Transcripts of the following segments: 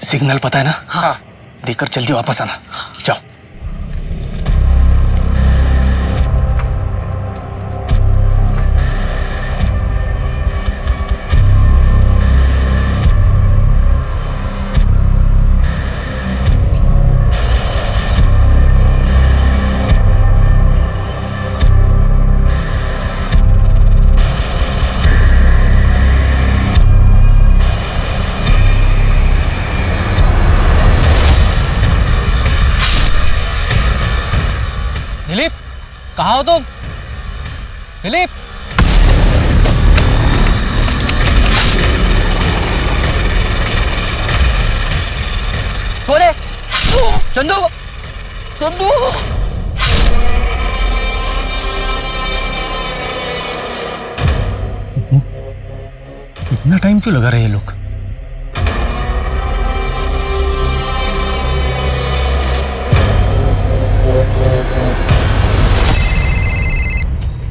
Signal पता है ना? हाँ। देकर जल्दी वापस आना। जाओ। दिलीप, कहाँ हो तुम? दिलीप, बोले चंदू, चंदू। इतना टाइम क्यों लगा रहे ये लोग?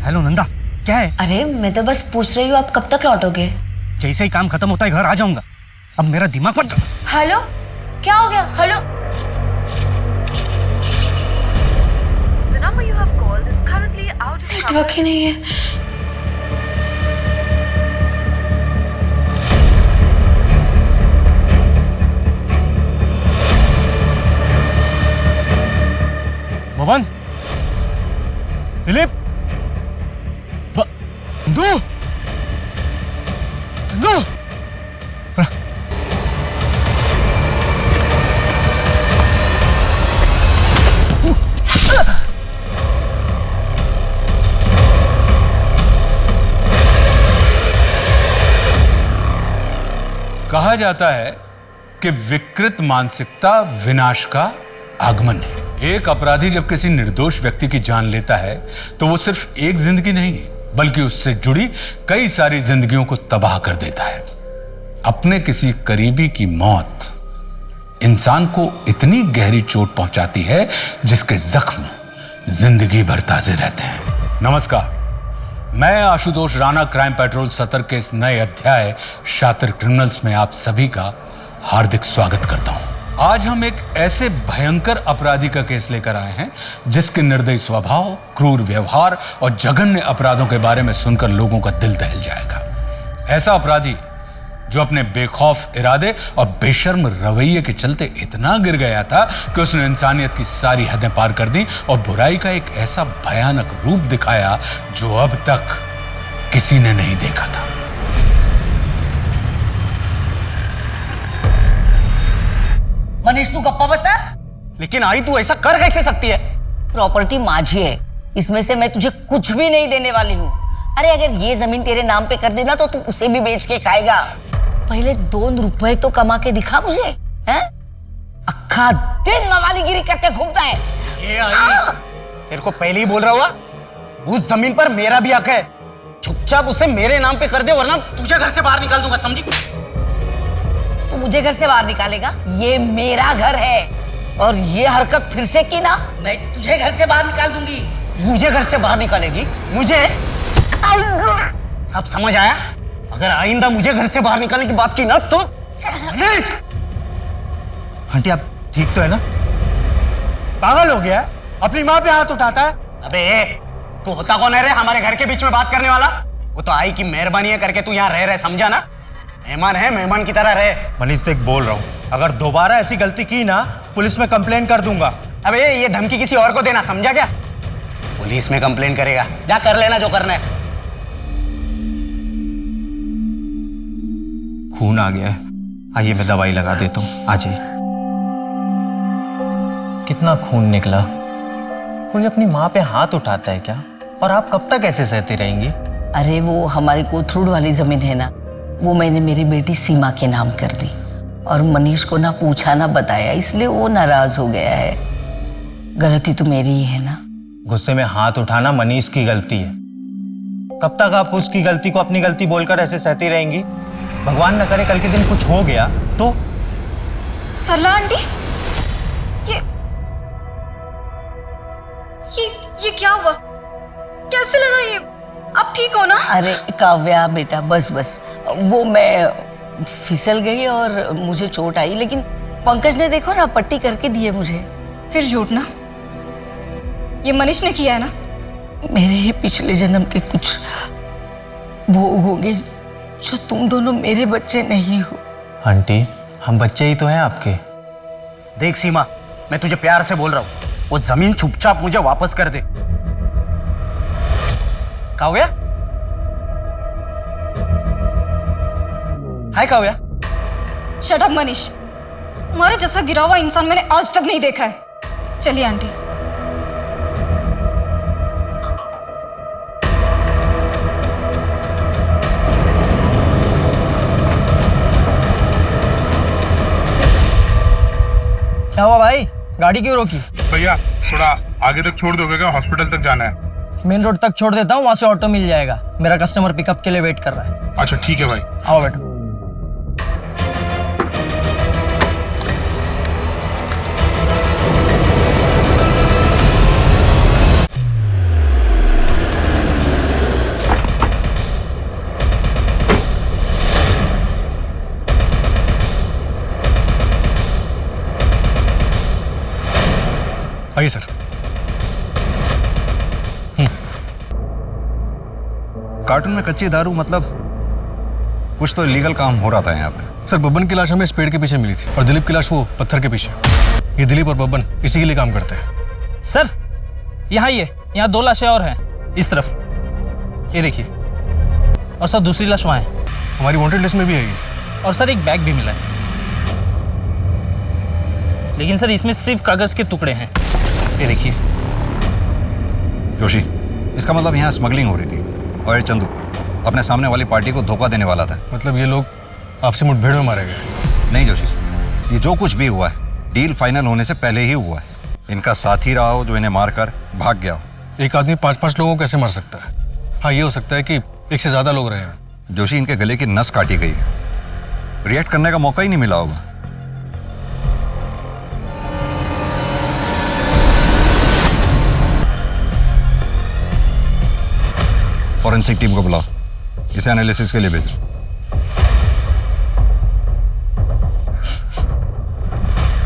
हेलो नंदा, क्या है? अरे मैं तो बस पूछ रही हूँ आप कब तक लौटोगे? जैसे ही काम खत्म होता है घर आ जाऊंगा। अब मेरा दिमाग पर। हेलो, क्या हो गया? हेलो। नेटवर्क ही नहीं है। मोहन, दिलीप, दो, दो। कहा जाता है कि विकृत मानसिकता विनाश का आगमन है। एक अपराधी जब किसी निर्दोष व्यक्ति की जान लेता है तो वो सिर्फ एक जिंदगी नहीं बल्कि उससे जुड़ी कई सारी जिंदगियों को तबाह कर देता है। अपने किसी करीबी की मौत इंसान को इतनी गहरी चोट पहुंचाती है जिसके जख्म जिंदगी भर ताजे रहते हैं। नमस्कार, मैं आशुतोष राणा क्राइम पेट्रोल सतर के इस नए अध्याय शातिर क्रिमिनल्स में आप सभी का हार्दिक स्वागत करता हूं। आज हम एक ऐसे भयंकर अपराधी का केस लेकर आए हैं जिसके निर्दयी स्वभाव, क्रूर व्यवहार और जघन्य अपराधों के बारे में सुनकर लोगों का दिल दहल जाएगा। ऐसा अपराधी जो अपने बेखौफ इरादे और बेशर्म रवैये के चलते इतना गिर गया था कि उसने इंसानियत की सारी हदें पार कर दी और बुराई का एक ऐसा भयानक रूप दिखाया जो अब तक किसी ने नहीं देखा था। मनीष तू गप्पा बसा। लेकिन आई तू ऐसा कर कैसे सकती है? प्रॉपर्टी माझी है, इसमें से मैं तुझे कुछ भी नहीं देने वाली हूँ। अरे अगर ये जमीन तेरे नाम पे कर देना तो तू उसे भी बेच के खाएगा। पहले 2 रुपए तो कमा के दिखा मुझे, हैं? अक्खा दिन नवालीगिरी करते घूमता है। तेरे को पहले ही बोल रहा हुआ, उस जमीन पर मेरा भी हक है। चुपचाप उसे मेरे नाम पे कर दे वरना तुझे घर से बाहर निकाल दूंगा, समझी? तू मुझे घर से बाहर निकालेगा? ये मेरा घर है और ये हरकत फिर से की ना मैं तुझे घर से बाहर निकाल दूंगी। मुझे घर से बाहर निकालेगी? मुझे? अब समझ आया? अगर आइंदा मुझे घर से बाहर निकालने की बात की ना तो आंटी आप ठीक तो है ना? पागल हो गया? अपनी माँ पे हाथ उठाता है। अबे तू होता कौन है रे हमारे घर के बीच में बात करने वाला? वो तो आई की मेहरबानी है करके तू यहाँ रह रहे, समझा ना? मेहमान है, मेहमान की तरह रहे। मनीष देख बोल रहा हूँ, अगर दोबारा ऐसी गलती की ना पुलिस में कंप्लेन कर दूंगा। अबे ये धमकी किसी और को देना, समझा क्या? पुलिस में कंप्लेन करेगा? जा कर लेना जो करना है। खून आ गया है, आइए मैं दवाई लगा देता हूँ, आ जाइए। कितना खून निकला। कोई अपनी माँ पे हाथ उठाता है क्या? और आप कब तक ऐसे सहती रहेंगी? अरे वो हमारी कोथरूड वाली जमीन है ना, वो मैंने मेरी बेटी सीमा के नाम कर दी और मनीष को ना पूछा ना बताया, इसलिए वो नाराज हो गया है। गलती तो मेरी ही है ना। गुस्से में हाथ उठाना मनीष की गलती है। कब तक आप उसकी गलती को अपनी गलती बोलकर ऐसे सहती रहेंगी? भगवान न करे कल के दिन कुछ हो गया तो? सरला आंटी, ये क्या हुआ? कैसे लगा ये? आप ठीक हो ना? अरे काव्या बेटा, बस बस वो मैं फिसल गई और मुझे चोट आई, लेकिन पंकज ने देखो ना पट्टी करके दी है मुझे। फिर झूठ ना, ये मनीष ने किया है ना? मेरे ही पिछले जन्म के कुछ भोग होंगे जो तुम दोनों मेरे बच्चे नहीं हो। आंटी, हम बच्चे ही तो हैं आपके। देख सीमा, मैं तुझे प्यार से बोल रहा हूँ, वो जमीन चुपचाप मुझे वापस कर दे। काव्या, हाय काव्या। शट अप मनीष, तुम्हारे जैसा गिरा हुआ इंसान मैंने आज तक नहीं देखा है। चलिए आंटी। क्या हुआ भाई, गाड़ी क्यों रोकी? भैया थोड़ा आगे तक छोड़ दोगे क्या? हॉस्पिटल तक जाना है। मेन रोड तक छोड़ देता हूँ, वहां से ऑटो मिल जाएगा। मेरा कस्टमर पिकअप के लिए वेट कर रहा है। अच्छा ठीक है भाई। आओ बैठो। आइए सर। कार्टून में कच्ची दारू मतलब कुछ तो इलीगल काम हो रहा था यहाँ पे। सर, बब्बन की लाश हमें इस पेड़ के पीछे मिली थी और दिलीप की लाश वो पत्थर के पीछे। ये दिलीप और बब्बन इसी के लिए काम करते हैं। सर, यहाँ 2 लाशें और हैं इस तरफ, ये देखिए। और सर दूसरी लाश वहाँ है। हमारी वांटेड लिस्ट में भी है ये। और सर एक बैग भी मिला है, लेकिन सर इसमें सिर्फ कागज के टुकड़े हैं, ये देखिए। जोशी, इसका मतलब यहाँ स्मगलिंग हो रही थी और ये चंदू अपने सामने वाली पार्टी को धोखा देने वाला था। मतलब ये लोग आपसी मुठभेड़ में मारे गए? नहीं जोशी, ये जो कुछ भी हुआ है डील फाइनल होने से पहले ही हुआ है। इनका साथी रहा हो जो इन्हें मारकर भाग गया हो। एक आदमी 5-5 लोगों को कैसे मार सकता है? हाँ, ये हो सकता है कि एक से ज्यादा लोग रहे हैं। जोशी, इनके गले की नस काटी गई है, रिएक्ट करने का मौका ही नहीं मिला होगा। फॉरेंसिक टीम को बुलाओ, इसे एनालिसिस के लिए भेजो।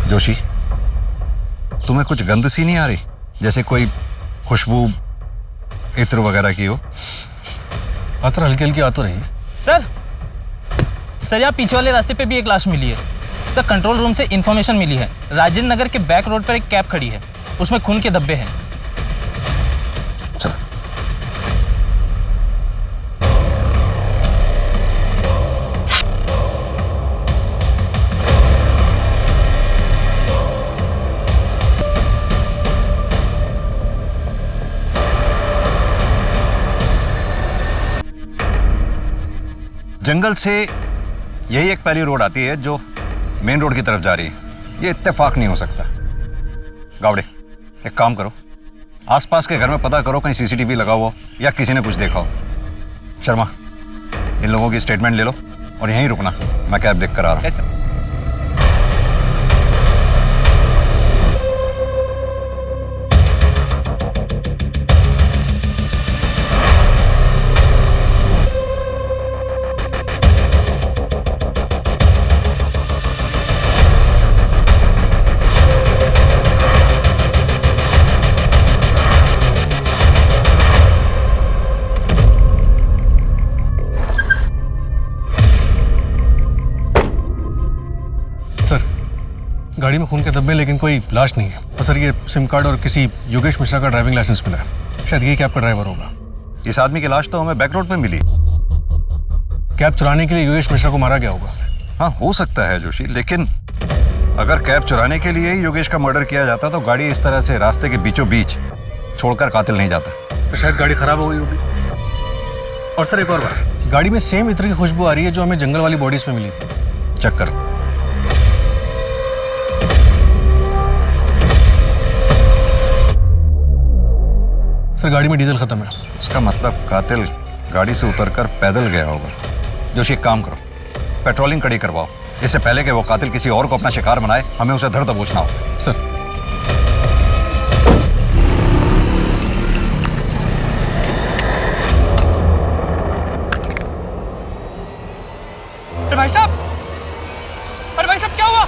जोशी, तुम्हें कुछ गंध सी नहीं आ रही, जैसे कोई खुशबू इत्र वगैरह की हो? आतर हल्की हल्की आ तो रही है। सर यहाँ पीछे वाले रास्ते पे भी एक लाश मिली है। सर कंट्रोल रूम से इंफॉर्मेशन मिली है, राजेंद्र नगर के बैक रोड पर एक कैब खड़ी है, उसमें खून के धब्बे हैं। चलो। जंगल से यही एक पहली रोड आती है जो मेन रोड की तरफ जा रही है। ये इत्तेफाक नहीं हो सकता। गावड़े, एक काम करो, आसपास के घर में पता करो कहीं सीसीटीवी लगा हुआ या किसी ने कुछ देखा हो। शर्मा, इन लोगों की स्टेटमेंट ले लो और यहीं रुकना, मैं कैब देख कर आ रहा हूँ। गाड़ी में खून के धब्बे, लेकिन कोई लाश नहीं है। और सर, ये सिम कार्ड और किसी योगेश मिश्रा का ड्राइविंग लाइसेंस मिला है। शायद ये कैब का ड्राइवर होगा। इस आदमी की लाश तो हमें बैक रोड पे मिली। कैब चुराने के लिए योगेश मिश्रा को मारा गया होगा। हाँ, हो सकता है जोशी, लेकिन अगर कैब चुराने के लिए ही योगेश का मर्डर किया जाता तो गाड़ी इस तरह से रास्ते के बीचों बीच छोड़कर कातिल नहीं जाता। तो शायद गाड़ी खराब हो गई होगी। और सर, एक और बात, गाड़ी में सेम इत्र की खुशबू आ रही है जो हमें जंगल वाली बॉडीज में मिली थी। चेक करो। सर, गाड़ी में डीजल खत्म है। इसका मतलब कातिल गाड़ी से उतरकर पैदल गया होगा। जोशी, एक काम करो, पेट्रोलिंग कड़ी करवाओ, इससे पहले कि वो कातिल किसी और को अपना शिकार बनाए, हमें उसे धर दबोचना हो। सर, अरे भाई साहब, क्या हुआ?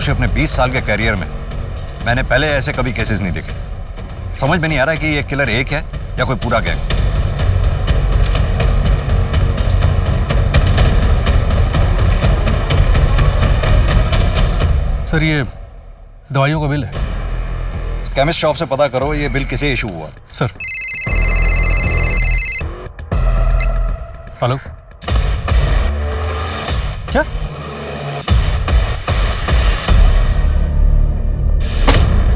जोशी, अपने 20 साल के कैरियर में मैंने पहले ऐसे कभी केसेस नहीं देखे। समझ में नहीं आ रहा है कि ये किलर एक है या कोई पूरा गैंग। सर ये दवाइयों का बिल है। केमिस्ट शॉप से पता करो ये बिल किसे इशू हुआ। सर हेलो, क्या?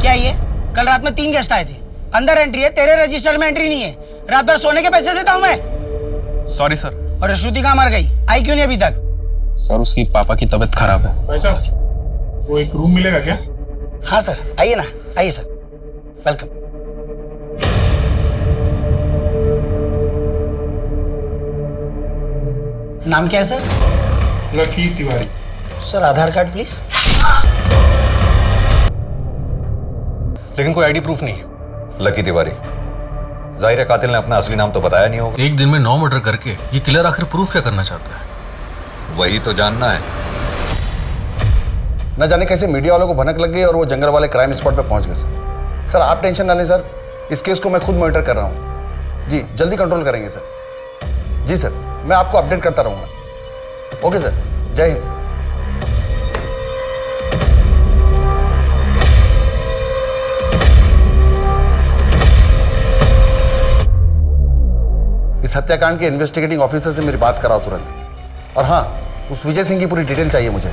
क्या ये? कल रात में 3 गेस्ट आए थे, अंदर एंट्री है, तेरे रजिस्टर में एंट्री नहीं है। रात भर सोने के पैसे देता हूं मैं। Sorry sir. और श्रुति कहाँ मर गई? आई क्यों नहीं अभी तक? सर उसकी पापा की तबीयत खराब है। भाई साहब वो एक रूम मिलेगा क्या? हाँ सर, आइए ना, आइए सर, वेलकम। नाम क्या है sir? Lucky Tiwari. Sir Aadhaar card please. लेकिन कोई आईडी प्रूफ नहीं है। लकी तिवारी, जाहिर है कातिल ने अपना असली नाम तो बताया नहीं होगा। एक दिन में 9 मर्डर करके ये किलर आखिर प्रूफ क्या करना चाहता है? वही तो जानना है। न जाने कैसे मीडिया वालों को भनक लग गई और वो जंगल वाले क्राइम स्पॉट पे पहुंच गए सर। सर आप टेंशन ना लें सर, इस केस को मैं खुद मॉनिटर कर रहा हूँ। जी जल्दी कंट्रोल करेंगे सर। जी सर, मैं आपको अपडेट करता रहूँगा। ओके सर, जय हिंद। इस हत्याकांड के इन्वेस्टिगेटिंग ऑफिसर से मेरी बात कराओ तुरंत। और हाँ, उस विजय सिंह की पूरी डिटेल चाहिए मुझे।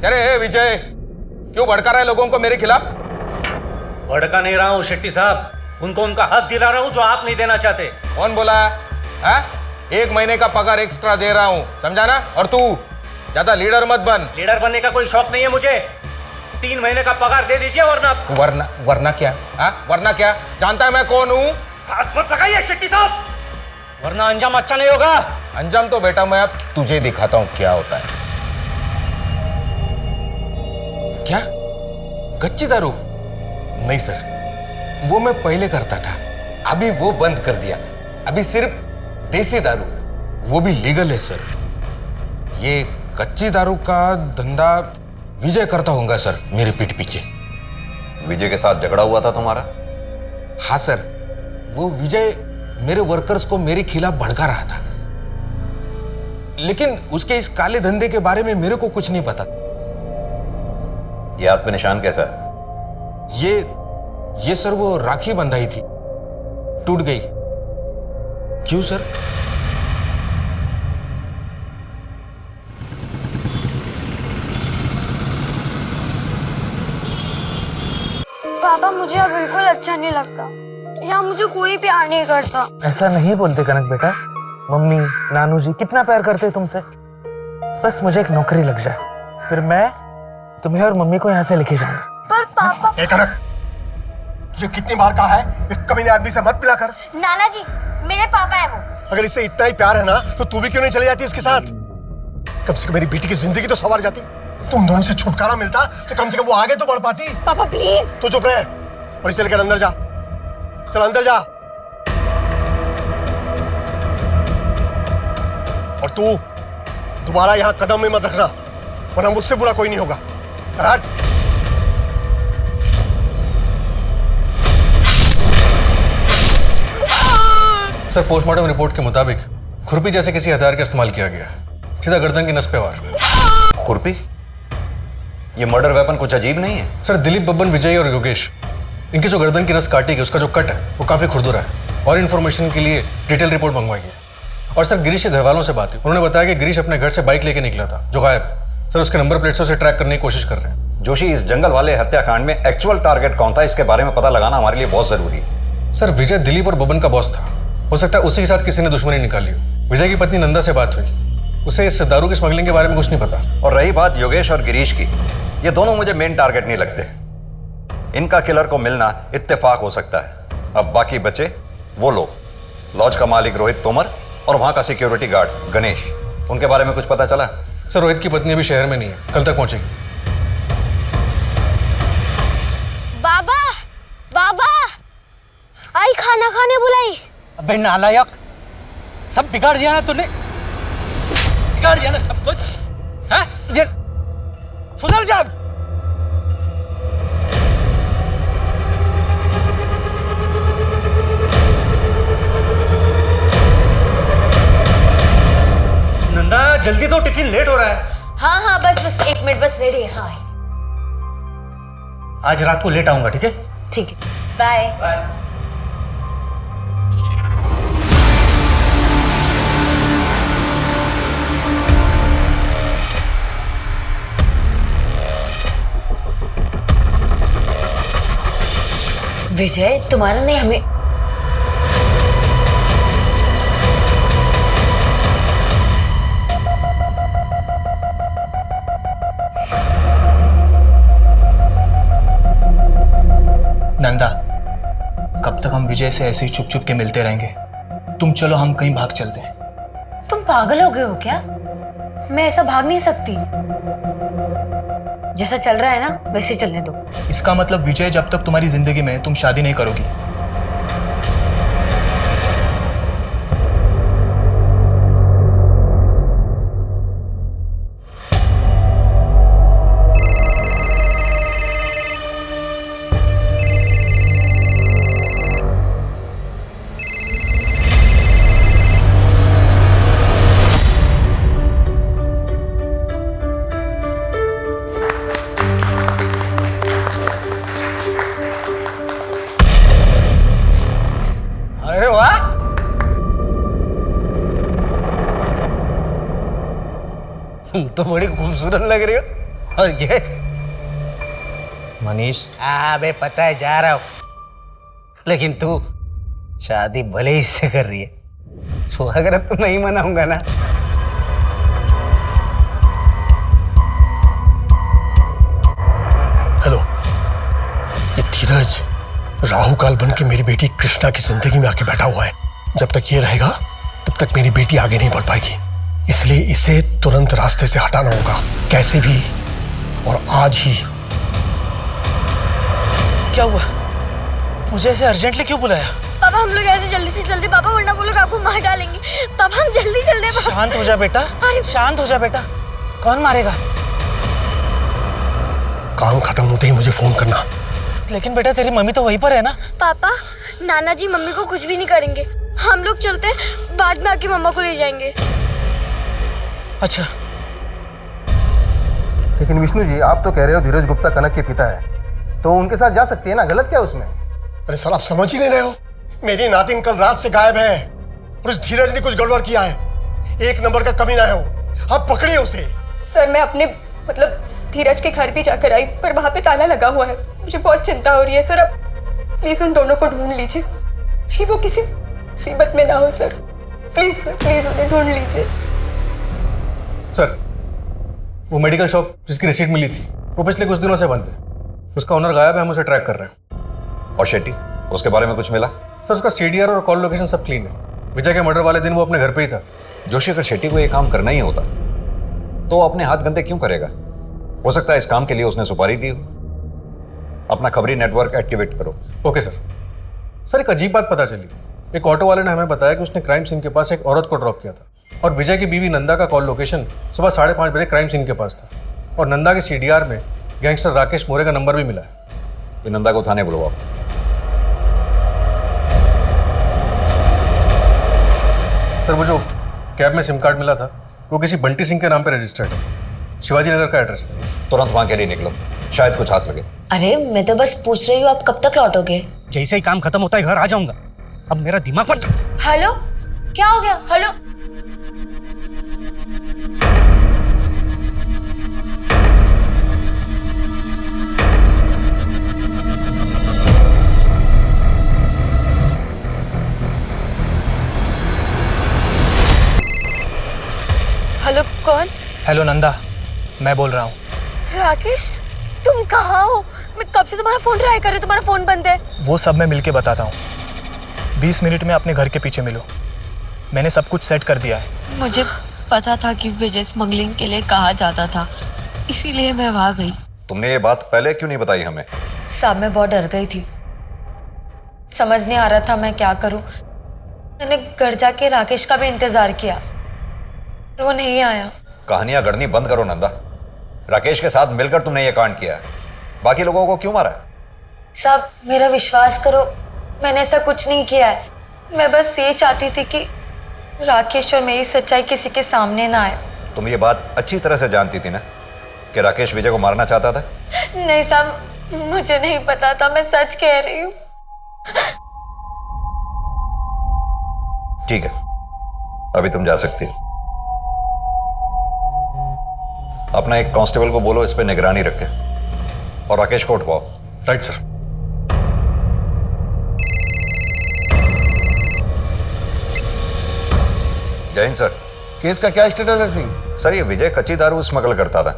अरे विजय, क्यों भड़का रहे लोगों को मेरे खिलाफ? भड़का नहीं रहा हूँ शेट्टी साहब, उनको उनका हक दिला रहा हूँ जो आप नहीं देना चाहते। कौन बोला है? 1 महीने का पगार एक्स्ट्रा दे रहा हूँ, समझा ना? और तू ज्यादा लीडर मत बन। लीडर बनने का कोई शौक नहीं है मुझे। 3 महीने का पगार दे दीजिए वरना क्या? वरना क्या? जानता है मैं कौन हूँ? हाथ मत लगाइए शेट्टी साहब, वरना अंजाम अच्छा नहीं होगा। अंजाम तो बेटा मैं अब तुझे दिखाता हूँ क्या होता है। क्या? कच्ची दारू? नहीं सर, वो मैं पहले करता था, अभी वो बंद कर दिया। अभी सिर्फ देसी दारू, वो भी लीगल है सर। ये कच्ची दारू का धंधा विजय करता होगा सर, मेरे पीठ पीछे। विजय के साथ झगड़ा हुआ था तुम्हारा? हाँ सर, वो विजय मेरे वर्कर्स को मेरे खिलाफ भड़का रहा था, लेकिन उसके इस काले धंधे के बारे में मेरे को कुछ नहीं पता। ये हाथ पे निशान कैसा है? ये सर वो राखी बंधाई थी, टूट गई। क्यों सर? पापा मुझे अब बिल्कुल अच्छा नहीं लगता, यहाँ मुझे कोई प्यार नहीं करता। ऐसा नहीं बोलते कनक बेटा, मम्मी नानू जी कितना प्यार करते तुमसे। बस मुझे एक नौकरी लग जाए, फिर मैं तुम्हें और मम्मी को यहाँ से लेके जाऊंगा। पर पापा। कनक, तुझे कितनी बार कहा है इस कमीने आदमी से मत मिला कर। नाना जी, मेरे पापा है वो। अगर इससे इतना ही प्यार है ना, तो तू भी क्यों नहीं चली जाती इसके साथ? कम से कम मेरी बेटी की जिंदगी तो संवार जाती। तुम दोनों से छुटकारा मिलता तो कम से कम वो आगे तो बढ़ पाती। पापा प्लीज। तू चुप रहे और इसे लेकर अंदर जा। चल अंदर जा। और तू दोबारा यहाँ कदम में मत रखना, वरना मुझसे बुरा कोई नहीं होगा। हट। सर पोस्टमार्टम रिपोर्ट के मुताबिक खुरपी जैसे किसी हथियार का इस्तेमाल किया गया, सीधा गर्दन की नस पे वार। खुरपी? ये मर्डर वेपन कुछ अजीब नहीं है? सर दिलीप, बब्बन, विजय और योगेश, इनकी जो गर्दन की नस काटी गई उसका जो कट है वो काफी खुरदुरा है। और इन्फॉर्मेशन के लिए डिटेल रिपोर्ट मंगवाई गई। और सर गिरीश के घर वालों से बात हुई, उन्होंने बताया कि गिरीश अपने घर से बाइक लेके निकला था जो गायब है। सर उसके नंबर प्लेट से उसे ट्रैक करने की कोशिश कर रहे हैं। जोशी, इस जंगल वाले हत्याकांड में एक्चुअल टारगेट कौन था, इसके बारे में पता लगाना हमारे लिए बहुत जरूरी है। सर विजय दिलीप और बब्बन का बॉस था, हो सकता है उसी के साथ किसी ने दुश्मनी निकाली हो। विजय की पत्नी नंदा से बात हुई, उसे इस दारू की स्मगलिंग के बारे में कुछ नहीं पता। और रही बात योगेश और गिरीश की, ये दोनों मुझे मेन टारगेट नहीं लगते। इनका किलर को मिलना इत्तेफाक हो सकता है। अब बाकी बचे वो लोग, लॉज का मालिक रोहित तोमर और वहां का सिक्योरिटी गार्ड गणेश, उनके बारे में कुछ पता चला? सर रोहित की पत्नी अभी शहर में नहीं है, कल तक पहुंचेगी। बाबा, बाबा, आई खाना खाने बुलाई। अबे नालायक, सब बिगाड़ दिया ना तूने, बिगाड़ दिया ना सब कुछ। हाँ? सुधर जा। नंदा जल्दी तो, टिफिन लेट हो रहा है। हाँ हाँ बस बस 1 मिनट, बस रेडी है। हाँ आज रात को लेट आऊंगा, ठीक है? ठीक है, बाय बाय। विजय, तुम्हारा नहीं हमें। नंदा, कब तक हम विजय से ऐसे ही चुप चुप के मिलते रहेंगे? तुम चलो, हम कहीं भाग चलते हैं। तुम पागल हो गए हो क्या? मैं ऐसा भाग नहीं सकती। जैसा चल रहा है ना वैसे चलने दो। इसका मतलब विजय जब तक तुम्हारी जिंदगी में है, तुम शादी नहीं करोगी। अरे वाह, तुम तो बड़ी खूबसूरत लग रही हो। और ये मनीष, बे पता है जा रहा हूं, लेकिन तू शादी भले ही इससे कर रही है, तो अगर तो नहीं मनाऊंगा ना। हेलो, ये धीरज राहु काल बन के मेरी बेटी कृष्णा की जिंदगी में आके बैठा हुआ है। जब तक ये रहेगा तब तक मेरी बेटी आगे नहीं बढ़ पाएगी, इसलिए इसे तुरंत रास्ते से हटाना होगा, कैसे भी, और आज ही। क्या हुआ? मुझे ऐसे अर्जेंटली क्यों बुलाया? पापा हम लोग ऐसे जल्दी से जल्दी, पापा वरना वो लोग आपको मार डालेंगे। पापा हम जल्दी चलते हैं। शांत हो जा बेटा, शांत हो जा बेटा। कौन मारेगा? काम खत्म होते ही मुझे फोन करना। लेकिन बेटा तेरी मम्मी तो वहीं पर है ना। पापा नाना जी मम्मी को कुछ भी नहीं करेंगे, हम लोग चलते हैं, बाद में आके मम्मा को ले जाएंगे। अच्छा, लेकिन विष्णु जी, आप तो कह रहे हो धीरज गुप्ता कनक के पिता है, तो उनके साथ जा सकती है ना, गलत क्या उसमें? अरे सर, आप समझ ही नहीं रहे हो। मेरी नातिन कल रात से गायब है और उस धीरज ने कुछ गड़बड़ किया है। 1 नंबर का कमीना है वो, आप पकड़िए उसे। सर मैं अपने मतलब धीरज के घर भी जाकर आई, पर वहां पे ताला लगा हुआ है। मुझे बहुत चिंता हो रही है सर, आप प्लीज उन दोनों को ढूंढ लीजिए, कहीं वो किसी मुसीबत में ना हो सर। प्लीज सर, प्लीज उन्हें ढूंढ लीजिए। सर, वो मेडिकल शॉप जिसकी रिसीट मिली थी वो पिछले कुछ दिनों से बंद है, उसका ओनर गायब है, हम उसे ट्रैक कर रहे हैं। और शेट्टी, उसके बारे में कुछ मिला? सर, उसका CDR और कॉल लोकेशन सब क्लीन है। विजय के मर्डर वाले दिन वो अपने घर पे ही था। जोशी, अगर शेट्टी को ये काम करना ही होता तो वो अपने हाथ गंदे क्यों करेगा? हो सकता है इस काम के लिए उसने सुपारी दी हो। अपना खबरी नेटवर्क एक्टिवेट करो। Okay sir. सर, एक अजीब बात पता चली। एक ऑटो वाले ने हमें बताया कि उसने क्राइम सीन के पास एक औरत को ड्रॉप किया था और विजय की बीवी नंदा का कॉल लोकेशन सुबह 5:30 बजे क्राइम सीन के पास था और नंदा के CDR में गैंगस्टर राकेश मोरे का नंबर भी मिला है। ये नंदा को थाने बुलवाओ। सर, वो जो कैब में सिम कार्ड मिला था वो किसी बंटी सिंह के नाम पे रजिस्टर्ड है, शिवाजी नगर का एड्रेस है। तुरंत वहां के लिए निकलो, शायद कुछ हाथ लगे। अरे मैं तो बस पूछ रही हूँ, आप कब तक लौटोगे? जैसे ही काम खत्म होता है घर आ जाऊंगा। अब मेरा दिमाग पर। हेलो, क्या हो गया? हेलो, हेलो, कौन? हेलो नंदा, मैं बोल रहा हूँ। राकेश, तुम कहाँ हो? मैं कब से तुम्हारा फोन ट्राई कर रही हूँ, तुम्हारा फोन बंद है। वो सब मैं मिलके बताता हूँ। 20 मिनट में अपने घर के पीछे मिलो, मैंने सब कुछ सेट कर दिया है। मुझे पता था कि विजय स्मगलिंग के लिए कहा जाता था, इसीलिए मैं वहां गई। तुमने ये बात पहले क्यों नहीं बताई हमें? साहब मैं बहुत डर गई थी, समझ नहीं आ रहा था मैं क्या करूं। मैंने घर जाके राकेश का भी इंतजार किया, वो नहीं आया। कहानियां गढ़नी बंद करो नंदा। राकेश के साथ मिलकर तुमने ये कांड किया है, बाकी लोगों को क्यों मारा? साहब मेरा विश्वास करो, मैंने ऐसा कुछ नहीं किया है। मैं बस ये चाहती थी कि राकेश और मेरी सच्चाई किसी के सामने ना आए। तुम ये बात अच्छी तरह से जानती थी ना कि राकेश विजय को मारना चाहता था? नहीं साहब, मुझे नहीं पता था, मैं सच कह रही हूँ। ठीक है, अभी तुम जा सकती हो। अपना एक कांस्टेबल को बोलो इस पे निगरानी रखे और राकेश को उठवाओ। Right sir. जय हिंद सर। केस का क्या स्टेटस है सिंह? सर ये विजय कच्ची दारू स्मगल करता था,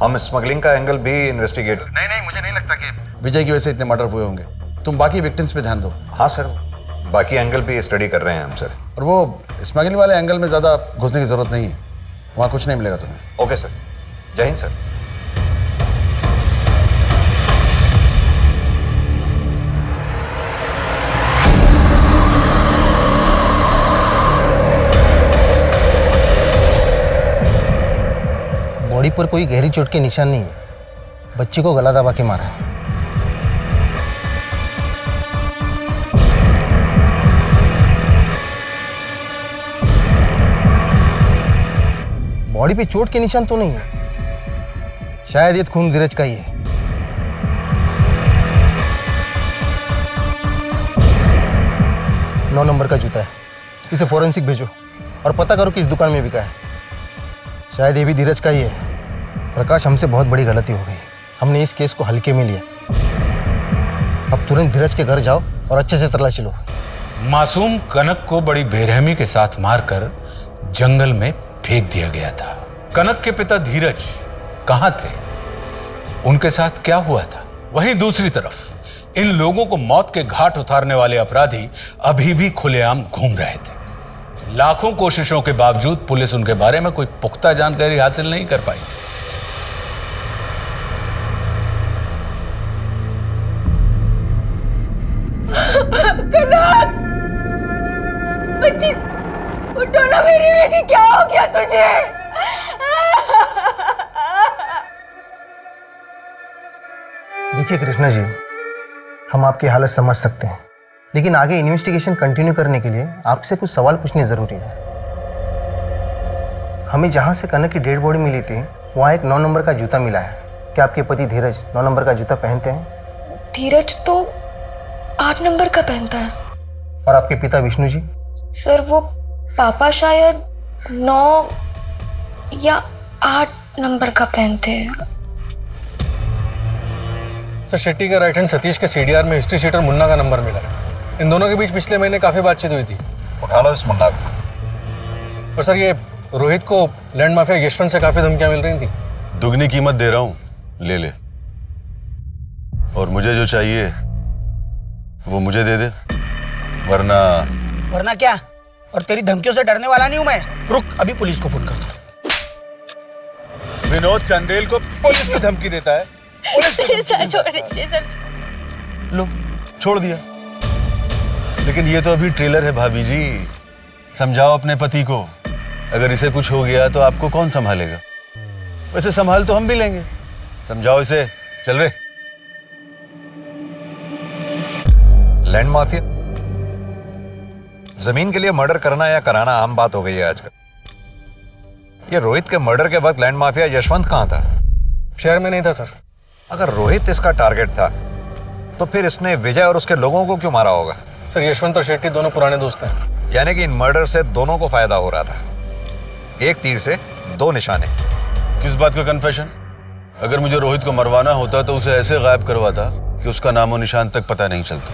हम स्मगलिंग का एंगल भी इन्वेस्टिगेट। नहीं, मुझे नहीं लगता कि विजय की वजह से इतने मर्डर हुए होंगे। तुम बाकी विक्टिम्स पे ध्यान दो। हाँ सर, बाकी एंगल भी स्टडी कर रहे हैं हम सर। और वो स्मगलिंग वाले एंगल में ज्यादा घुसने की जरूरत नहीं है, वहां कुछ नहीं मिलेगा तुम्हें। ओके सर, जय हिंद सर। बॉडी पर कोई गहरी चोट के निशान नहीं है, बच्ची को गला दबा के मारा है। बॉडी पे चोट के निशान तो नहीं है, शायद ये खून धीरज का ही है। नौ नंबर का जूता है, इसे फोरेंसिक भेजो और पता करो कि इस दुकान में बिका है। शायद ये भी धीरज का ही है। प्रकाश, हमसे बहुत बड़ी गलती हो गई, हमने इस केस को हल्के में लिया। अब तुरंत धीरज के घर जाओ और अच्छे से तलाशी लो। मासूम कनक को बड़ी बेरहमी के साथ मारकर जंगल में फेंक दिया गया था। कनक के पिता धीरज कहां थे, उनके साथ क्या हुआ था? वहीं दूसरी तरफ इन लोगों को मौत के घाट उतारने वाले अपराधी अभी भी खुलेआम घूम रहे थे। लाखों कोशिशों के बावजूद पुलिस उनके बारे में कोई पुख्ता जानकारी हासिल नहीं कर पाई। कनक, बच्ची उठो ना मेरी बेटी, क्या हो गया तुझे? देखिए कृष्णा जी, हम आपकी हालत समझ सकते हैं, लेकिन आगे इन्वेस्टिगेशन कंटिन्यू करने के लिए आपसे कुछ सवाल पूछने जरूरी है। हमें जहां से कनक की डेड बॉडी मिली थी वहां एक 9 नंबर का जूता मिला है। क्या आपके पति धीरज 9 नंबर का जूता पहनते हैं? धीरज तो 8 नंबर का पहनता है। और आपके पिता विष्णु जी? सर वो पापा शायद 9 या 8 नंबर का पहनते हैं। सर शेट्टी का राइट हैंड सतीश के सीडीआर में हिस्ट्री शीटर मुन्ना का नंबर मिला है। इन दोनों के बीच पिछले महीने काफी बातचीत हुई थी। उठा लो इस मुन्ना को। और सर ये रोहित को लैंड माफिया यशवंत से काफी धमकियां मिल रही थी। दुगनी कीमत दे रहा हूं, ले ले। और मुझे जो चाहिए वो मुझे दे दे, वरना क्या? और तेरी धमकियों से डरने वाला नहीं हूं मैं। रुक, अभी पुलिस को फोन करता हूं। विनोद चंदेल को पुलिस की धमकी देता है। सर छोड़ दीजिए सर। लो, छोड़ दिया। लेकिन ये तो अभी ट्रेलर है भाभी जी, समझाओ अपने पति को। अगर इसे कुछ हो गया तो आपको कौन संभालेगा? वैसे संभाल तो हम भी लेंगे, समझाओ इसे। चल रे। लैंड माफिया, जमीन के लिए मर्डर करना या कराना आम बात हो गई है आजकल। ये रोहित के मर्डर के वक्त लैंड माफिया यशवंत कहां था? शहर में नहीं था सर। अगर रोहित इसका टारगेट था तो फिर इसने विजय और उसके लोगों को क्यों मारा होगा? सर यशवंत और शेट्टी दोनों पुराने दोस्त हैं। यानी कि इन मर्डर से दोनों को फायदा हो रहा था। एक तीर से दो निशाने। किस बात का कन्फेशन? अगर मुझे रोहित को मरवाना होता तो उसे ऐसे गायब करवाता कि उसका नामो निशान तक पता नहीं चलता।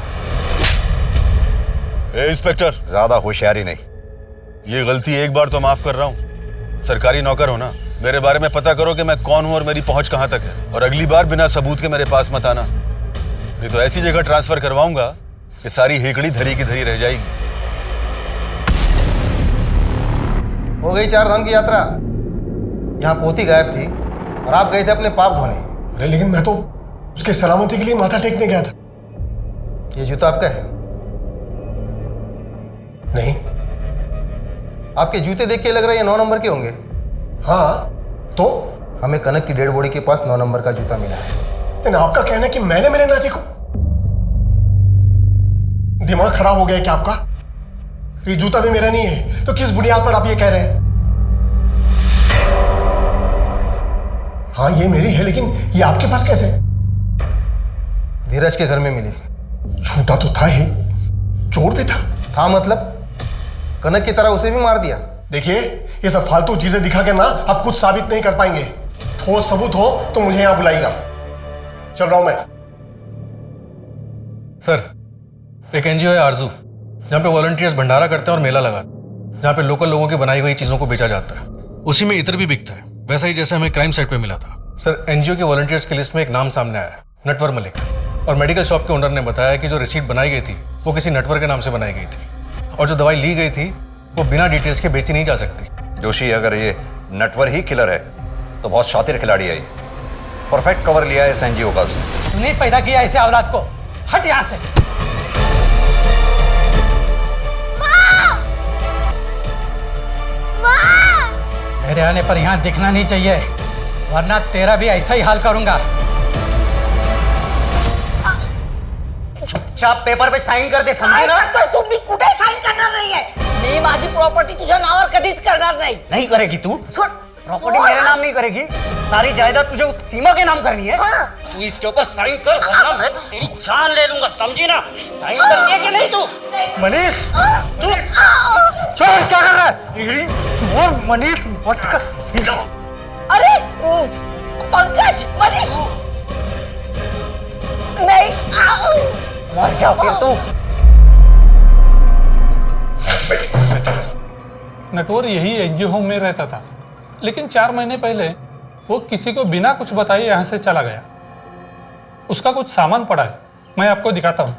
ए इंस्पेक्टर, ज्यादा होशियारी नहीं। ये गलती एक बार तो माफ कर रहा हूं। सरकारी नौकर हो ना, मेरे बारे में पता करो कि मैं कौन हूं और मेरी पहुंच कहां तक है। और अगली बार बिना सबूत के मेरे पास मत आना, नहीं तो ऐसी जगह ट्रांसफर करवाऊंगा कि सारी हेकड़ी धरी की धरी रह जाएगी। हो गई 4 धाम की यात्रा। यहाँ पोती गायब थी और आप गए थे अपने पाप धोने। अरे लेकिन मैं तो उसके सलामती के लिए माथा टेकने गया था। ये जूता आपका है? नहीं। आपके जूते देख के लग रहा है ये 9 नंबर के होंगे। हाँ तो? हमें कनक की डेड बॉडी के पास 9 नंबर का जूता मिला है। लेकिन आपका कहना है कि मैंने मेरे नाती को, दिमाग खराब हो गया है क्या आपका? ये जूता भी मेरा नहीं है, तो किस बुनियाद पर आप ये कह रहे हैं? हाँ ये मेरी है, लेकिन ये आपके पास कैसे? धीरज के घर में मिली। झूठा तो था ही, चोर भी था मतलब कनक की तरह उसे भी मार दिया। देखिए ये सब फालतू चीजें दिखा के ना आप कुछ साबित नहीं कर पाएंगे। ठोस सबूत हो तो मुझे यहां बुलाइएगा। चल रहा हूं मैं। सर, एक एनजीओ है आरजू, जहाँ पे वॉलंटियर्स भंडारा करते हैं और मेला लगाते हैं, जहाँ पे लोकल लोगों की बनाई हुई चीज़ों को बेचा जाता है। उसी में इत्र भी बिकता है, वैसा ही जैसे हमें क्राइम साइट पे मिला था। सर, एनजीओ के वॉलंटियर्स की लिस्ट में एक नाम सामने आया है, नटवर मलिक। और मेडिकल शॉप के ओनर ने बताया कि जो रिसीट बनाई गई थी वो किसी नटवर के नाम से बनाई गई थी, और जो दवाई ली गई थी वो बिना डिटेल्स के बेची नहीं जा सकती। जोशी, अगर ये नटवर ही किलर है तो बहुत शातिर खिलाड़ी है। परफेक्ट कवर लिया है इस एनजीओ का उसने। तूने पैदा किया ऐसे औलाद को, हट यहाँ से। मेरे आने पर यहाँ दिखना नहीं चाहिए, वरना तेरा भी ऐसा ही हाल करूंगा। चुपचाप पेपर पे साइन कर दे, समझे ना? तर तुम्ही कुठे साईन करणार नाहीये. मी माझी प्रॉपर्टी तुझ्या नावावर कधीच करणार नाही. नहीं करेगी तू? प्रॉपर्टी मेरे नाम नहीं करेगी, सारी जायदाद तुझे उस सीमा के नाम करनी है। तू इसके ऊपर साइन कर, वरना मैं तेरी जान ले लूंगा, समझी ना? साइन कर दिया कि नहीं तू? मनीष, तू छोड़, क्या कर रहा है? छोड़ मनीष, मत कर। अरे पंकज, मनीष नहीं, मर जा फिर तू। नटवर यही एनजीओ होम में रहता था, लेकिन 4 महीने पहले वो किसी को बिना कुछ बताए यहाँ से चला गया। उसका कुछ सामान पड़ा है, मैं आपको दिखाता हूँ।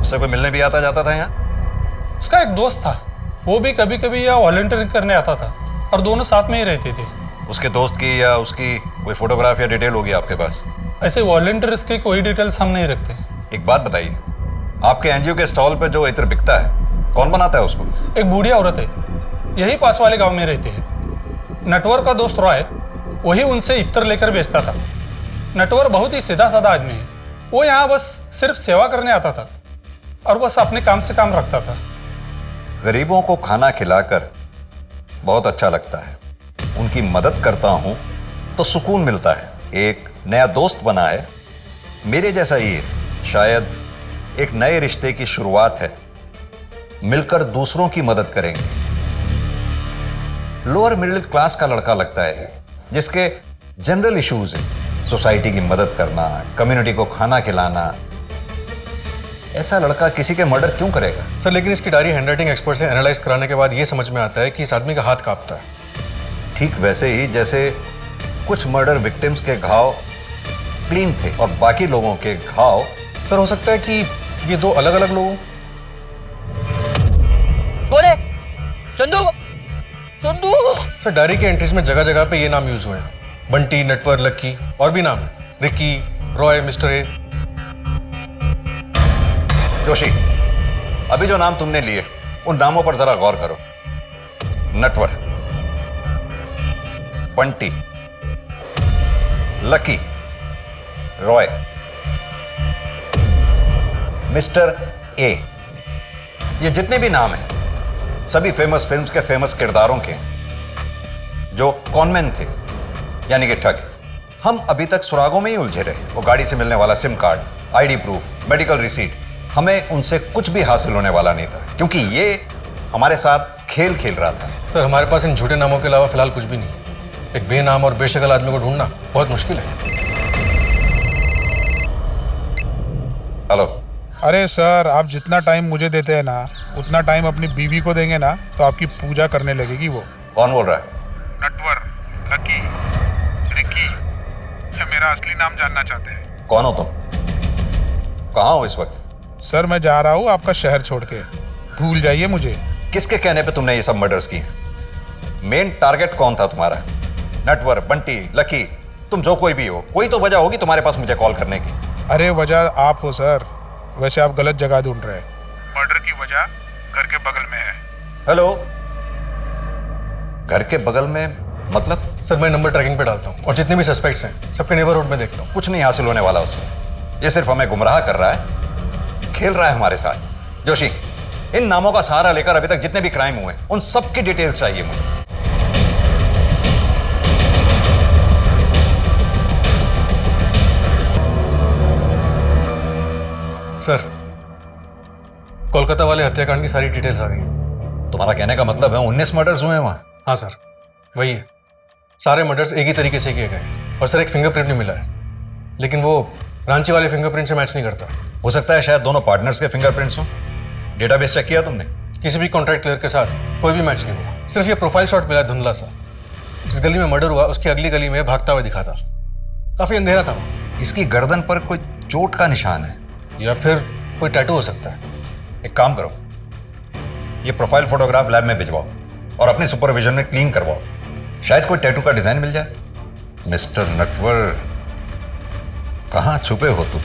उससे कोई मिलने भी आता जाता था यहाँ? उसका एक दोस्त था, वो भी कभी कभी यहाँ वॉलंटियरिंग करने आता था, और दोनों साथ में ही रहते थे। उसके दोस्त की या उसकी कोई फोटोग्राफ या डिटेल होगी आपके पास? ऐसे वॉलंटियर्स की कोई डिटेल्स हम नहीं रखते। एक बात बताइए, आपके एनजीओ के स्टॉल पे जो इत्र बिकता है, कौन बनाता है उसको? एक बूढ़ी औरत है, यही पास वाले गांव में रहती है। नटवर का दोस्त रॉय वही उनसे इत्र लेकर बेचता था। नटवर बहुत ही सीधा साधा आदमी है, वो यहाँ बस सिर्फ सेवा करने आता था और बस अपने काम से काम रखता था। गरीबों को खाना खिलाकर बहुत अच्छा लगता है, उनकी मदद करता हूं तो सुकून मिलता है। एक नया दोस्त बना है, मेरे जैसा ही है, शायद एक नए रिश्ते की शुरुआत है। मिलकर दूसरों की मदद करेंगे। लोअर मिडिल क्लास का लड़का लगता है, जिसके जनरल इश्यूज हैं, सोसाइटी की मदद करना, कम्युनिटी को खाना खिलाना। ऐसा लड़का किसी के मर्डर क्यों करेगा? सर, लेकिन इसकी डायरी हैंडराइटिंग एक्सपर्ट से एनालाइज कराने के बाद ये समझ में आता है कि इस आदमी का हाथ कांपता है। ठीक वैसे ही जैसे कुछ मर्डर विक्टिम्स के घाव क्लीन थे और बाकी लोगों के घाव। सर, हो सकता है कि ये 2 अलग अलग लोग। कौन है? चंदू, चंदू। सर, डायरी के एंट्रीज में जगह जगह पे ये नाम यूज हुए हैं, बंटी, नटवर, लक्की, और भी नाम है, Ricky, Roy, mister A. Joshi, अभी जो नाम तुमने लिए उन नामों पर जरा गौर करो। Natwar, Bunty, lucky, Roy, mister A, ये जितने भी नाम हैं सभी फेमस फिल्म्स के फेमस किरदारों के, जो कॉनमैन थे, यानी कि ठग। हम अभी तक सुरागों में ही उलझे रहे। वो गाड़ी से मिलने वाला SIM card, ID proof, medical receipt, हमें उनसे कुछ भी हासिल होने वाला नहीं था, क्योंकि ये हमारे साथ खेल खेल रहा था। सर, हमारे पास इन झूठे नामों के अलावा फिलहाल कुछ भी नहीं। एक बेनाम और बेशक्ल आदमी को ढूंढना बहुत मुश्किल है। हेलो। अरे सर, आप जितना टाइम मुझे देते हैं ना, उतना टाइम अपनी बीवी को देंगे ना, तो आपकी पूजा करने लगेगी वो। कौन बोल रहा है? नटवर, लकी, रिकी, या मेरा असली नाम जानना चाहते हैं? कौन हो तुम? कहाँ हो इस वक्त? सर, मैं जा रहा हूँ आपका शहर छोड़ के, भूल जाइए मुझे। किसके कहने पे तुमने ये सब मर्डर्स किए? मेन टारगेट कौन था तुम्हारा? नटवर, बंटी, लकी, तुम जो कोई भी हो, कोई तो वजह होगी तुम्हारे पास मुझे कॉल करने की। अरे वजह आप हो सर, वैसे आप गलत जगह ढूंढ रहे हैं। जा, घर के बगल में है। हेलो, घर के बगल में मतलब? सर मैं नंबर ट्रैकिंग पे डालता हूँ और जितने भी सस्पेक्ट्स हैं सबके नेबरहुड में देखता हूँ। कुछ नहीं हासिल होने वाला उससे। ये सिर्फ हमें गुमराह कर रहा है, खेल रहा है हमारे साथ। जोशी, इन नामों का सहारा लेकर अभी तक जितने भी क्राइम हुए उन सब की डिटेल्स चाहिए मुझे। सर, कोलकाता वाले हत्याकांड की सारी डिटेल्स आ गई। तुम्हारा कहने का मतलब है 19 मर्डर्स हुए हैं वहां? हाँ सर, वही है। सारे मर्डर्स एक ही तरीके से किए गए और सर एक फिंगरप्रिंट भी मिला है, लेकिन वो रांची वाले फिंगरप्रिंट से मैच नहीं करता। हो सकता है शायद दोनों पार्टनर्स के फिंगरप्रिंट्स हो। डेटाबेस चेक किया तुमने? किसी भी कॉन्ट्रैक्ट क्लियर के साथ कोई भी मैच नहीं हुआ। सिर्फ ये प्रोफाइल शॉट मिला धुंधला सा। जिस गली में मर्डर हुआ उसकी अगली गली में भागता हुआ दिखा था। काफी अंधेरा था। इसकी गर्दन पर कोई चोट का निशान है या फिर कोई टैटू हो सकता है। एक काम करो, ये प्रोफाइल फोटोग्राफ लैब में भिजवाओ और अपने सुपरविजन में क्लीन करवाओ। शायद कोई टैटू का डिजाइन मिल जाए। मिस्टर नटवर, कहां छुपे हो तुम?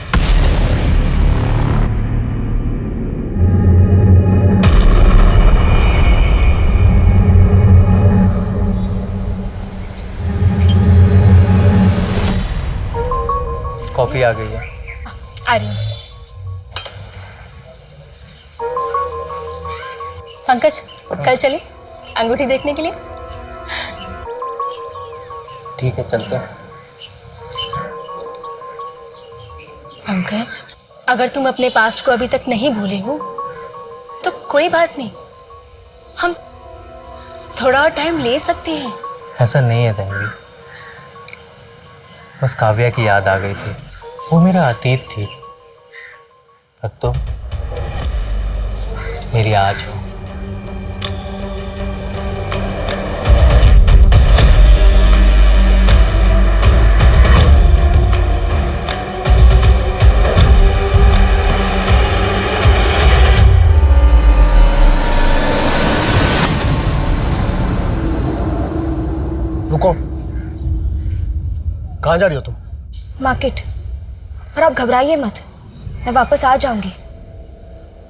कॉफी आ गई है। आ रही हूँ। पंकज, कल चले अंगूठी देखने के लिए? ठीक है, चलते हैं। पंकज, अगर तुम अपने पास्ट को अभी तक नहीं भूले हो तो कोई बात नहीं, हम थोड़ा और टाइम ले सकते हैं। ऐसा नहीं है तन्वी, बस काव्या की याद आ गई थी। वो मेरा अतीत थी, अब तो मेरी आज हो। रुको, कहाँ जा रही हो तुम? मार्केट। और आप घबराइए मत, मैं वापस आ जाऊंगी।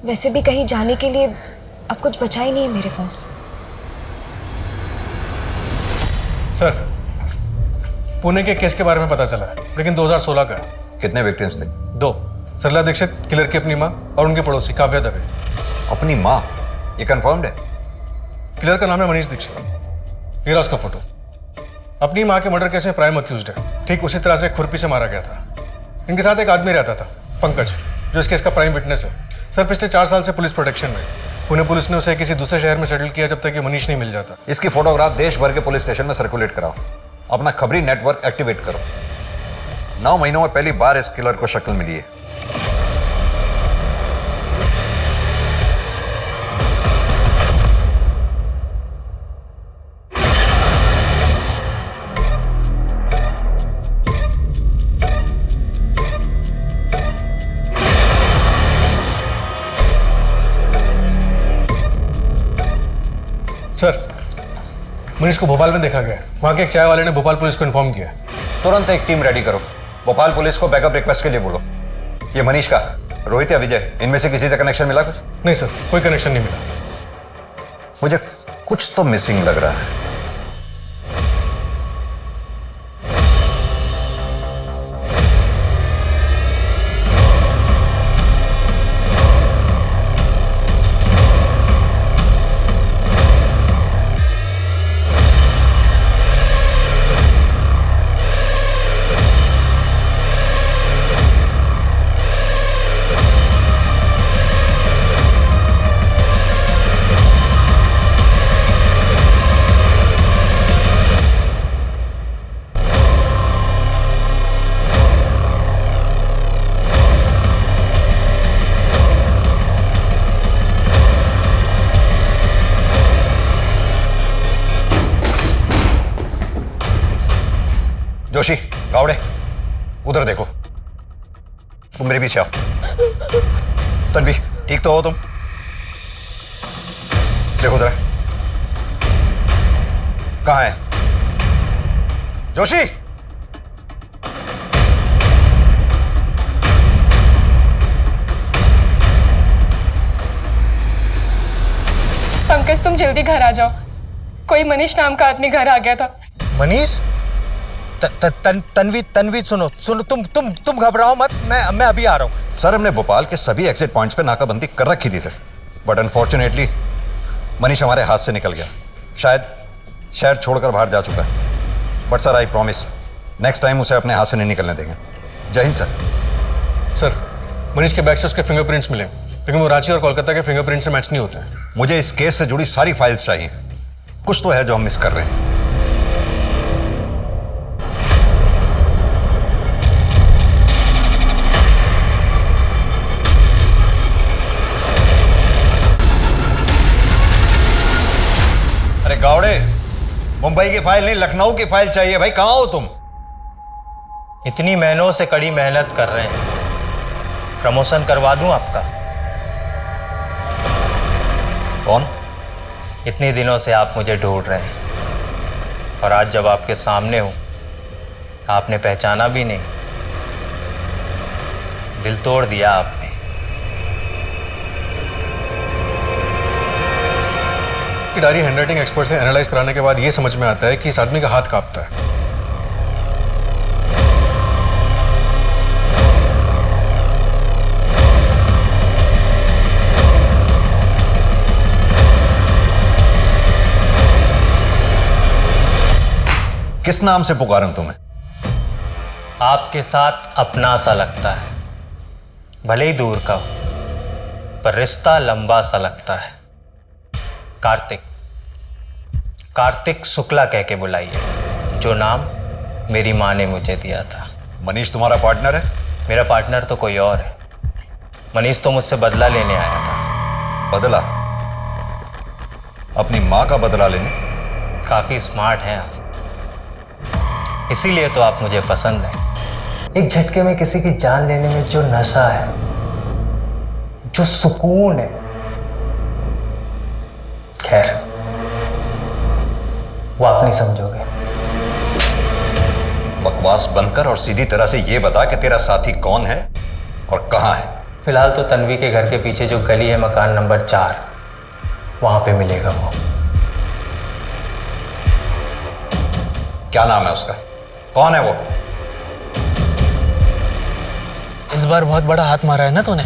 वैसे भी कहीं जाने के लिए अब कुछ बचा ही नहीं है मेरे पास। सर, पुणे के केस के बारे में पता चला है, लेकिन 2016 का। कितने विक्टिम्स थे? 2। सरला दीक्षित, किलर की अपनी माँ, और उनके पड़ोसी काव्या दवे। अपनी माँ? ये कंफर्म्ड है? किलर का नाम है मनीष दीक्षित। ये रहा उसका फोटो। अपनी माँ के मर्डर केस में प्राइम अक्यूज्ड है। ठीक उसी तरह से खुरपी से मारा गया था। इनके साथ एक आदमी रहता था, पंकज, जो इस केस का प्राइम विटनेस है। सर, पिछले 4 साल से पुलिस प्रोटेक्शन में। पुणे पुलिस ने उसे किसी दूसरे शहर में सेटल किया जब तक कि मनीष नहीं मिल जाता। इसकी फोटोग्राफ देश भर के पुलिस स्टेशन में सर्कुलेट कराओ। अपना खबरी नेटवर्क एक्टिवेट करो। 9 महीनों में पहली बार इस किलर को शक्ल मिली है। सर, मनीष को भोपाल में देखा गया। वहाँ के एक चाय वाले ने भोपाल पुलिस को इन्फॉर्म किया। तुरंत एक टीम रेडी करो। भोपाल पुलिस को बैकअप रिक्वेस्ट के लिए बोलो। ये मनीष का, रोहित या विजय, इनमें से किसी से कनेक्शन मिला कुछ? नहीं सर, कोई कनेक्शन नहीं मिला। मुझे कुछ तो मिसिंग लग रहा है। जोशी, गावड़े, उधर देखो। तुम मेरे पीछे आओ। तन्वी, ठीक तो हो तुम? देखो जरा, कहाँ है जोशी? पंकज तुम जल्दी घर आ जाओ, कोई मनीष नाम का आदमी घर आ गया था। मनीष, तन्वी सुनो तुम घबराओ मत, मैं अभी आ रहा हूँ। सर, हमने भोपाल के सभी एग्जिट पॉइंट्स पे नाकाबंदी कर रखी थी सर, बट अनफॉर्चुनेटली मनीष हमारे हाथ से निकल गया। शायद शहर छोड़कर बाहर जा चुका है, but sir I promise next time उसे अपने हाथ से नहीं निकलने देंगे। जय हिंद सर। सर, मनीष के बैग से उसके फिंगरप्रिंट्स मिले, लेकिन वो रांची और कोलकाता के फिंगरप्रिंट से मैच नहीं होते हैं। मुझे इस केस से जुड़ी सारी फाइल्स चाहिए, कुछ तो है जो हम मिस कर रहे हैं। अरे गावड़े, मुंबई की फाइल नहीं, लखनऊ की फाइल चाहिए भाई। कहां हो तुम? इतनी महीनों से कड़ी मेहनत कर रहे हैं, प्रमोशन करवा दूं आपका? कौन? इतने दिनों से आप मुझे ढूंढ रहे हैं और आज जब आपके सामने हूं आपने पहचाना भी नहीं। दिल तोड़ दिया आपने। कि डायरी हैंडराइटिंग एक्सपर्ट से एनालाइज कराने के बाद ये समझ में आता है कि इस आदमी का हाथ कांपता है। किस नाम से पुकारूं तुम्हें? आपके साथ अपना सा लगता है, भले ही दूर का हो, पर रिश्ता लंबा सा लगता है। कार्तिक, कार्तिक शुक्ला कह के बुलाइए, जो नाम मेरी माँ ने मुझे दिया था। मनीष तुम्हारा पार्टनर है? मेरा पार्टनर तो कोई और है। मनीष तो मुझसे बदला लेने आया था। बदला? अपनी माँ का बदला लेने? काफी स्मार्ट हैं आप, इसीलिए तो आप मुझे पसंद हैं। एक झटके में किसी की जान लेने में जो नशा है, जो सुकून है, खैर वो आप नहीं समझोगे। बकवास बंद कर और सीधी तरह से ये बता कि तेरा साथी कौन है और कहां है। फिलहाल तो तन्वी के घर के पीछे जो गली है, मकान नंबर 4, वहां पे मिलेगा वो। क्या नाम है उसका? कौन है वो? इस बार बहुत बड़ा हाथ मारा है ना तूने।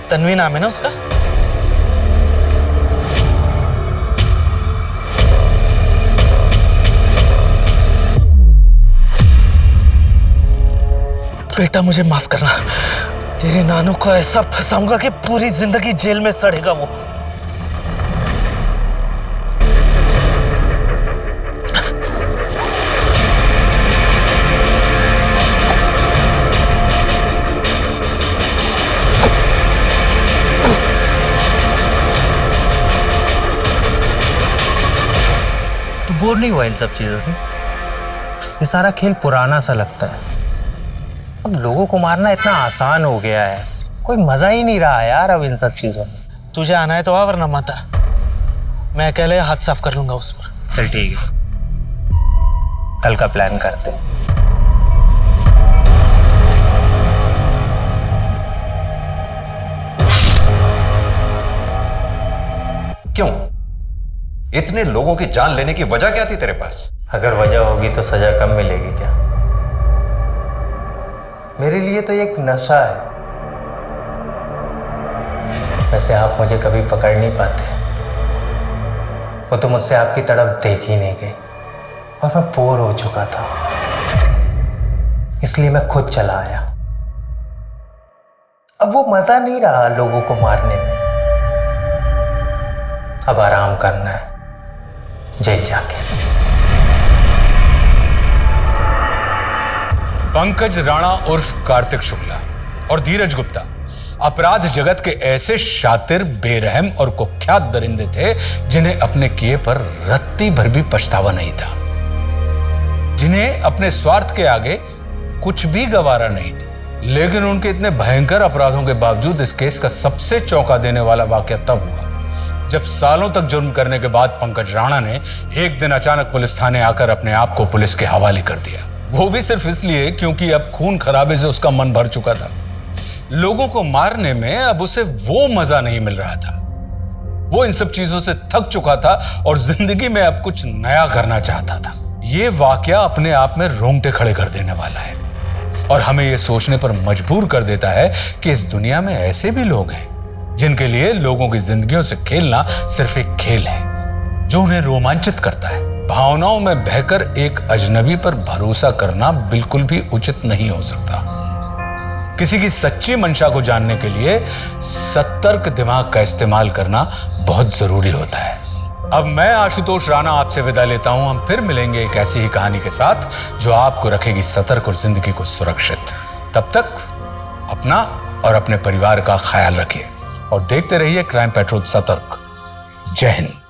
तन्वी नाम है ना उसका? बेटा मुझे माफ करना, तेरी नानू को ऐसा फंसाऊंगा कि पूरी जिंदगी जेल में सड़ेगा वो। बोर नहीं हुआ इन सब चीजों से? ये सारा खेल पुराना सा लगता है। अब लोगों को मारना इतना आसान हो गया है, कोई मजा ही नहीं रहा यार अब इन सब चीजों में। तुझे आना है तो आ, वरना मत आ। मैं अकेले हाथ साफ कर लूंगा उस पर। चल ठीक है, कल का प्लान करते हैं। क्यों? इतने लोगों की जान लेने की वजह क्या थी तेरे पास? अगर वजह होगी तो सजा कम मिलेगी क्या? मेरे लिए तो एक नशा है। वैसे आप मुझे कभी पकड़ नहीं पाते, वो तो मुझसे आपकी तरफ देख ही नहीं गई और मैं बोर हो चुका था, इसलिए मैं खुद चला आया। अब वो मजा नहीं रहा लोगों को मारने में, अब आराम करना है जेल जाके। पंकज राणा उर्फ कार्तिक शुक्ला और धीरज गुप्ता अपराध जगत के ऐसे शातिर, बेरहम और कुख्यात दरिंदे थे जिन्हें अपने किए पर रत्ती भर भी पछतावा नहीं था, जिन्हें अपने स्वार्थ के आगे कुछ भी गवारा नहीं था। लेकिन उनके इतने भयंकर अपराधों के बावजूद इस केस का सबसे चौंका देने वाला वाकया तब हुआ जब सालों तक जुर्म करने के बाद पंकज राणा ने एक दिन अचानक पुलिस थाने आकर अपने आप को पुलिस के हवाले कर दिया। वो भी सिर्फ इसलिए क्योंकि अब खून खराबे से उसका मन भर चुका था। लोगों को मारने में अब उसे वो मजा नहीं मिल रहा था। वो इन सब चीजों से थक चुका था और जिंदगी में अब कुछ नया करना चाहता था। ये वाकया अपने आप में रोंगटे खड़े कर देने वाला है और हमें ये सोचने पर मजबूर कर देता है कि इस दुनिया में ऐसे भी लोग हैं जिनके लिए लोगों की जिंदगियों से खेलना सिर्फ एक खेल है जो उन्हें रोमांचित करता है। भावनाओं में बहकर एक अजनबी पर भरोसा करना बिल्कुल भी उचित नहीं हो सकता। किसी की सच्ची मंशा को जानने के लिए सतर्क दिमाग का इस्तेमाल करना बहुत जरूरी होता है। अब मैं आशुतोष राणा आपसे विदा लेता हूं। हम फिर मिलेंगे एक ऐसी ही कहानी के साथ जो आपको रखेगी सतर्क और जिंदगी को सुरक्षित। तब तक अपना और अपने परिवार का ख्याल रखिए और देखते रहिए क्राइम पेट्रोल सतर्क। जय हिंद।